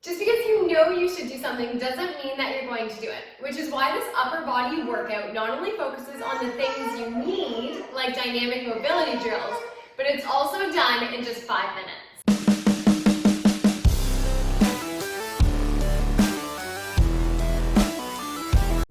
Just because you know you should do something doesn't mean that you're going to do it, which is why this upper body workout not only focuses on the things you need, like dynamic mobility drills, but it's also done in just 5 minutes.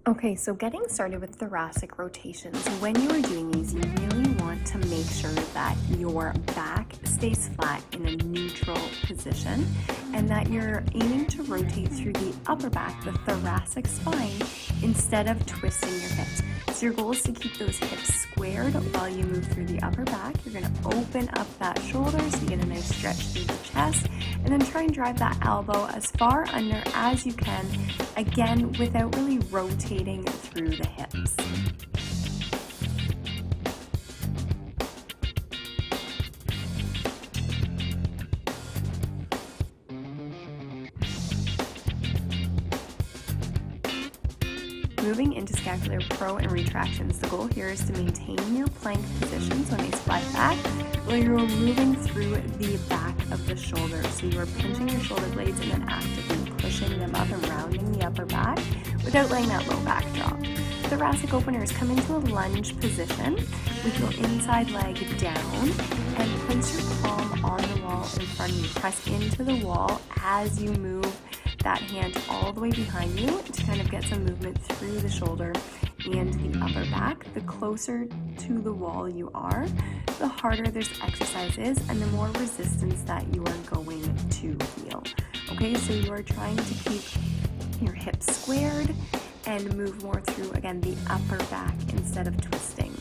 Okay, so getting started with thoracic rotations, when you are doing these, you really want to make sure that your back stays flat in a neutral position and that you're aiming to rotate through the upper back, the thoracic spine, instead of twisting your hips. So your goal is to keep those hips squared while you move through the upper back. You're going to open up that shoulder so you get a nice stretch through the chest, and then try and drive that elbow as far under as you can, again, without really rotating through the hips. Moving into Scapular Pro and Retractions, the goal here is to maintain your plank position, so a nice flat back, while you're moving through the back of the shoulder. So you are pinching your shoulder blades and then actively pushing them up and rounding the upper back without letting that low back drop. Thoracic openers, come into a lunge position with your inside leg down and place your palm on the wall in front of you. Press into the wall as you move that hand all the way behind you to kind of get some movement through the shoulder and the upper back. The closer to the wall you are, the harder this exercise is and the more resistance that you are going to feel. Okay, so you are trying to keep your hips squared and move more through, again, the upper back instead of twisting.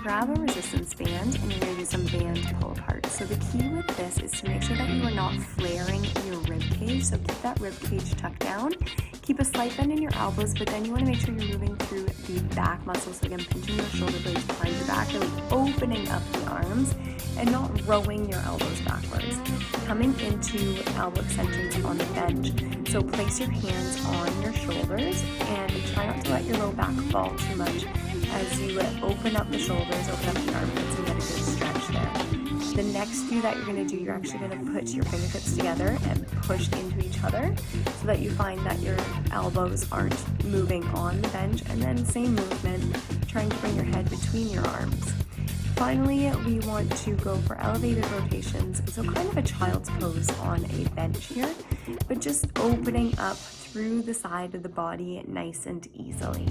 Grab a resistance band and you're going to do some band pull apart. So the key with this is to make sure that you are not flaring your rib cage. So keep that rib cage tucked down. Keep a slight bend in your elbows, but then you want to make sure you're moving through the back muscles. So again, pinching your shoulder blades behind your back, really opening up the arms and not rowing your elbows backwards. Coming into elbow extensions on the bench. So place your hands on your shoulders and try not to let your low back fall too much as you open up the shoulders, open up the armpits, and get a good stretch there. The next few that you're going to do, you're actually going to put your fingertips together and push into each other so that you find that your elbows aren't moving on the bench, and then same movement, trying to bring your head between your arms. Finally, we want to go for elevated rotations, so kind of a child's pose on a bench here, but just opening up through the side of the body nice and easily.